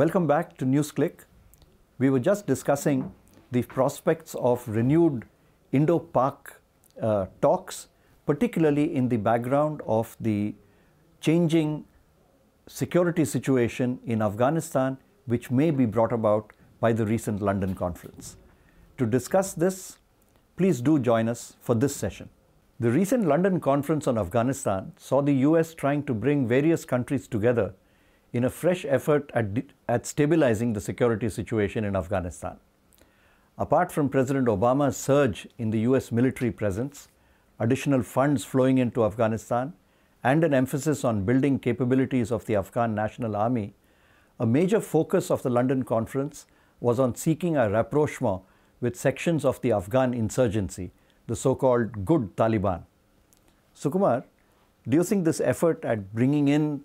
Welcome back to NewsClick. We were just discussing the prospects of renewed indo-pak talks, particularly in the background of the changing security situation in Afghanistan, which may be brought about by the recent London conference. To discuss this, please do join us for this session. The recent London conference on Afghanistan saw the US trying to bring various countries together in a fresh effort at stabilizing the security situation in Afghanistan. Apart from President Obama's surge in the US military presence, additional funds flowing into Afghanistan, and an emphasis on building capabilities of the Afghan National Army, a major focus of the London conference was on seeking a rapprochement with sections of the Afghan insurgency, the so-called good Taliban. Sukumar, do you think this effort at bringing in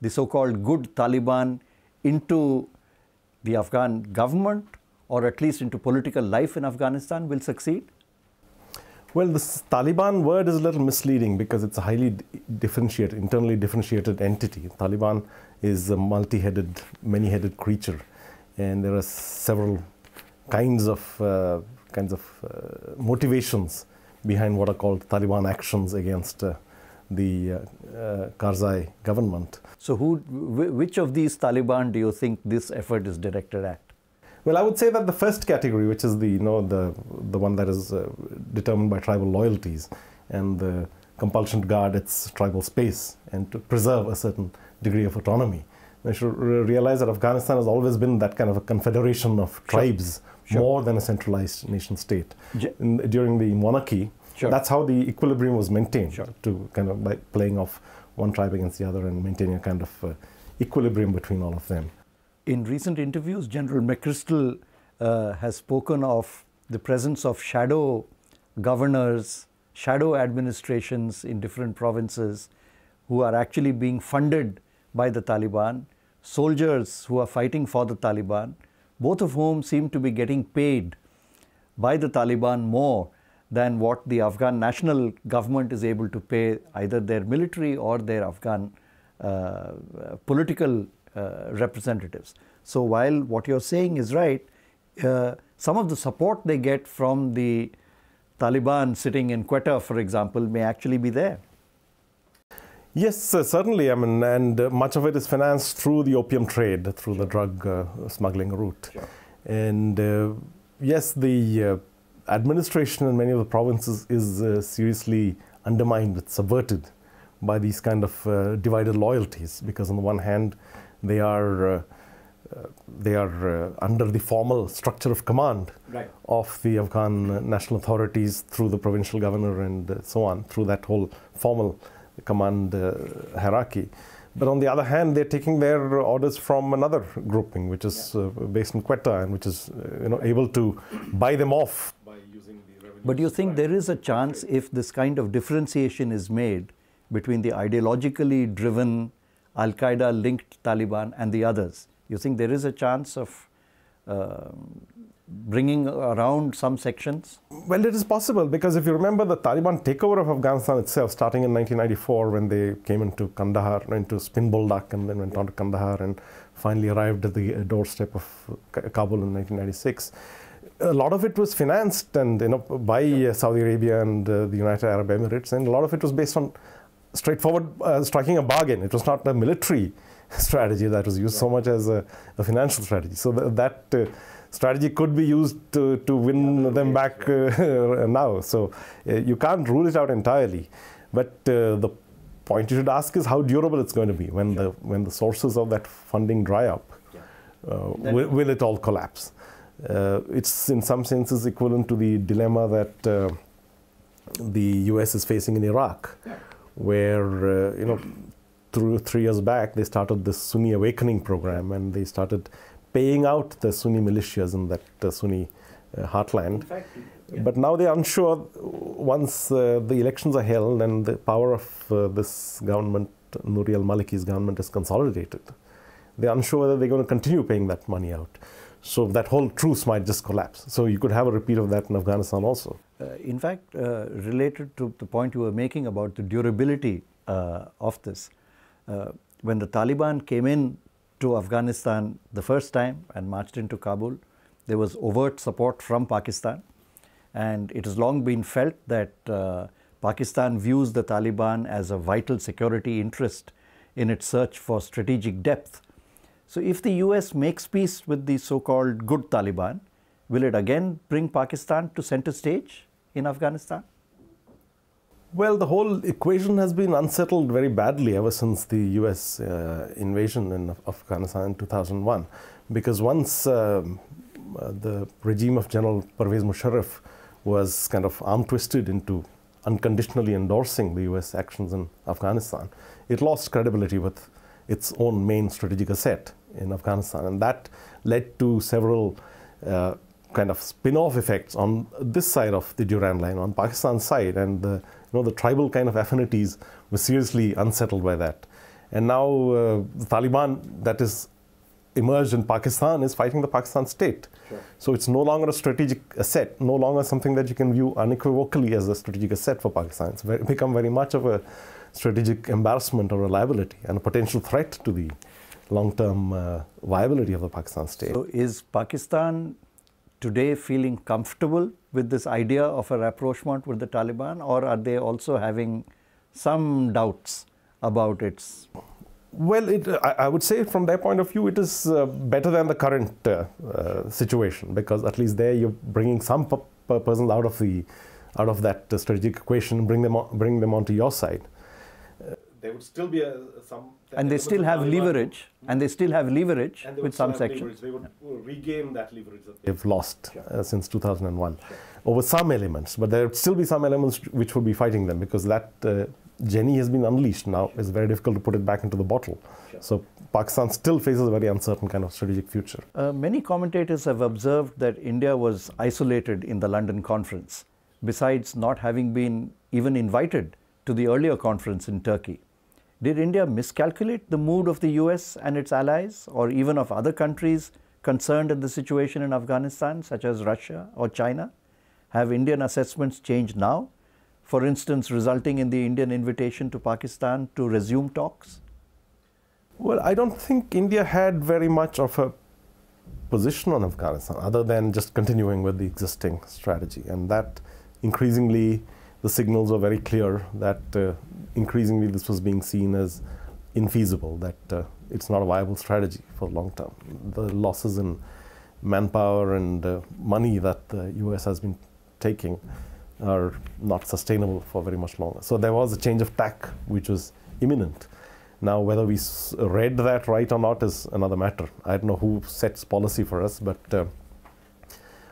the so-called good Taliban into the Afghan government, or at least into political life in Afghanistan, will succeed? Well, this Taliban word is a little misleading because it's a highly differentiated, internally differentiated entity. Taliban is a multi-headed, many-headed creature, and there are several kinds of motivations behind what are called Taliban actions against the Karzai government. So which of these Taliban do you think this effort is directed at? Well, I would say that the first category, which is the one that is determined by tribal loyalties and the compulsion to guard its tribal space and to preserve a certain degree of autonomy. We should realize that Afghanistan has always been that kind of a confederation of tribes, more than a centralized nation state. During the monarchy, that's how the equilibrium was maintained, to kind of by playing off one tribe against the other and maintaining a kind of equilibrium between all of them. In recent interviews, General McChrystal has spoken of the presence of shadow governors, shadow administrations in different provinces who are actually being funded by the Taliban, soldiers who are fighting for the Taliban, both of whom seem to be getting paid by the Taliban more than what the Afghan national government is able to pay either their military or their Afghan political representatives. So while what you're saying is right, some of the support they get from the Taliban sitting in Quetta, for example, may actually be there. Yes, certainly. I mean, and much of it is financed through the opium trade, through the drug smuggling route. And yes, the administration in many of the provinces is seriously undermined, subverted by these kind of divided loyalties, because on the one hand, they are under the formal structure of command of the Afghan national authorities through the provincial governor and so on, through that whole formal command hierarchy. But on the other hand, they're taking their orders from another grouping, which is based in Quetta, and which is able to buy them off by using the revenue. But do you think there is a chance, if this kind of differentiation is made between the ideologically driven Al-Qaeda linked Taliban and the others, you think there is a chance of bringing around some sections? Well, it is possible, because if you remember the Taliban takeover of Afghanistan itself, starting in 1994, when they came into Kandahar, into Spin Boldak, and then went on to Kandahar, and finally arrived at the doorstep of Kabul in 1996. A lot of it was financed and by Saudi Arabia and the United Arab Emirates, and a lot of it was based on straightforward striking a bargain. It was not a military strategy that was used so much as a financial strategy. So that strategy could be used to win them back now. So you can't rule it out entirely. But the point you should ask is how durable it's going to be when the sources of that funding dry up. Will it all collapse? It's in some senses equivalent to the dilemma that the US is facing in Iraq, where 3 years back they started this Sunni awakening program, and they started paying out the Sunni militias in that Sunni heartland. But now they're unsure, once the elections are held and the power of this government, Nouri al-Maliki's government, is consolidated, they're unsure whether they're going to continue paying that money out. So that whole truce might just collapse. So you could have a repeat of that in Afghanistan also. In fact, related to the point you were making about the durability of this, when the Taliban came in to Afghanistan the first time and marched into Kabul, there was overt support from Pakistan. And it has long been felt that Pakistan views the Taliban as a vital security interest in its search for strategic depth. So if the US makes peace with the so-called good Taliban, will it again bring Pakistan to center stage in Afghanistan? Well, the whole equation has been unsettled very badly ever since the US invasion in Afghanistan in 2001. Because once the regime of General Pervez Musharraf was kind of arm-twisted into unconditionally endorsing the US actions in Afghanistan, it lost credibility with its own main strategic asset in Afghanistan. And that led to several kind of spin-off effects on this side of the Durand line, on Pakistan's side. And the tribal kind of affinities were seriously unsettled by that. And now the Taliban that is emerged in Pakistan is fighting the Pakistan state. Sure. So it's no longer a strategic asset, no longer something that you can view unequivocally as a strategic asset for Pakistan. It's become very much of a strategic embarrassment or a liability and a potential threat to the long-term viability of the Pakistan state. So is Pakistan today feeling comfortable with this idea of a rapprochement with the Taliban, or are they also having some doubts about its? Well, I would say from their point of view, it is better than the current situation, because at least there you're bringing some persons out of that strategic equation, bring them onto your side. There would still be some, and they still have leverage, with some sections. They would regain that leverage that they've lost since 2001 over some elements, but there would still be some elements which would be fighting them, because that genie has been unleashed now. It's very difficult to put it back into the bottle. So Pakistan still faces a very uncertain kind of strategic future. Many commentators have observed that India was isolated in the London conference, besides not having been even invited to the earlier conference in Turkey. Did India miscalculate the mood of the US and its allies, or even of other countries concerned at the situation in Afghanistan, such as Russia or China? Have Indian assessments changed now, for instance, resulting in the Indian invitation to Pakistan to resume talks? Well, I don't think India had very much of a position on Afghanistan, other than just continuing with the existing strategy. And that increasingly, the signals were very clear that increasingly this was being seen as infeasible, that it's not a viable strategy for long term. The losses in manpower and money that the US has been taking are not sustainable for very much longer. So there was a change of tack which was imminent. Now, whether we read that right or not is another matter. I don't know who sets policy for us, but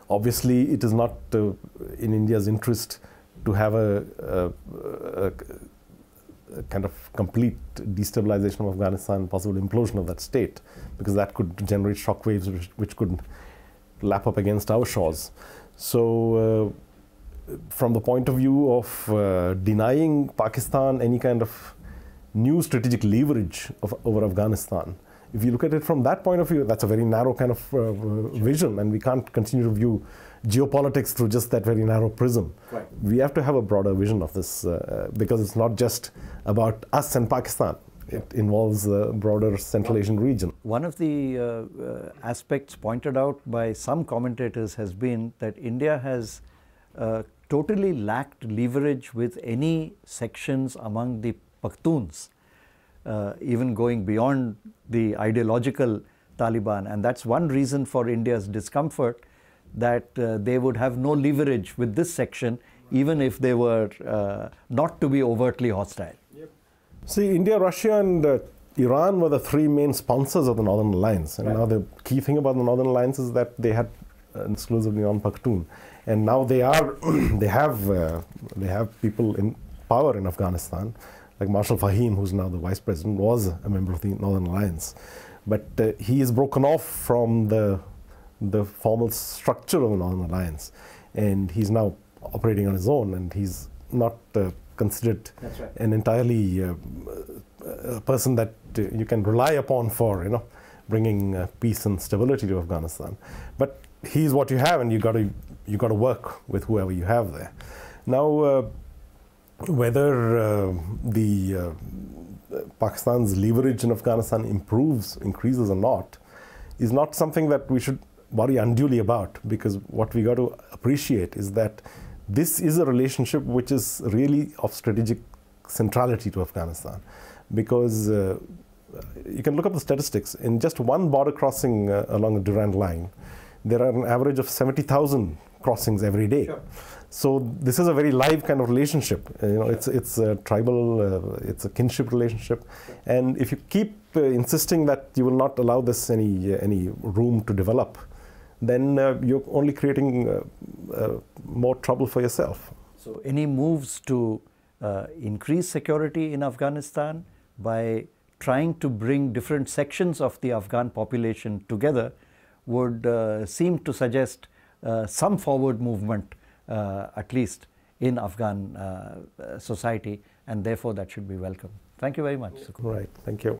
obviously it is not in India's interest to have a kind of complete destabilization of Afghanistan, possible implosion of that state, because that could generate shockwaves which could lap up against our shores. So from the point of view of denying Pakistan any kind of new strategic leverage over Afghanistan, if you look at it from that point of view, that's a very narrow kind of vision, and we can't continue to view geopolitics through just that very narrow prism. Right. We have to have a broader vision of this, because it's not just about us and Pakistan. It involves the broader Central Asian region. One of the aspects pointed out by some commentators has been that India has totally lacked leverage with any sections among the Pakhtuns, even going beyond the ideological Taliban. And that's one reason for India's discomfort, that they would have no leverage with this section, even if they were not to be overtly hostile. Yep. See, India, Russia and Iran were the three main sponsors of the Northern Alliance. And now the key thing about the Northern Alliance is that they had exclusively non-Pakhtun. And now they are, they have people in power in Afghanistan, like Marshal Fahim, who's now the vice president, was a member of the Northern Alliance. But he is broken off from the formal structure of the Northern Alliance, and he's now operating on his own, and he's not considered an entirely a person that you can rely upon for bringing peace and stability to Afghanistan. But he's what you have, and you got to work with whoever you have there. Now, whether the Pakistan's leverage in Afghanistan increases or not, is not something that we should worry unduly about, because what we got to appreciate is that this is a relationship which is really of strategic centrality to Afghanistan, because you can look up the statistics. In just one border crossing along the Durand line, there are an average of 70,000 crossings every day. Sure. So this is a very live kind of relationship. It's a tribal, it's a kinship relationship, and if you keep insisting that you will not allow this any room to develop, then you're only creating more trouble for yourself. So any moves to increase security in Afghanistan by trying to bring different sections of the Afghan population together would seem to suggest some forward movement, at least in Afghan society, and therefore that should be welcome. Thank you very much, Sukumar. Right, thank you.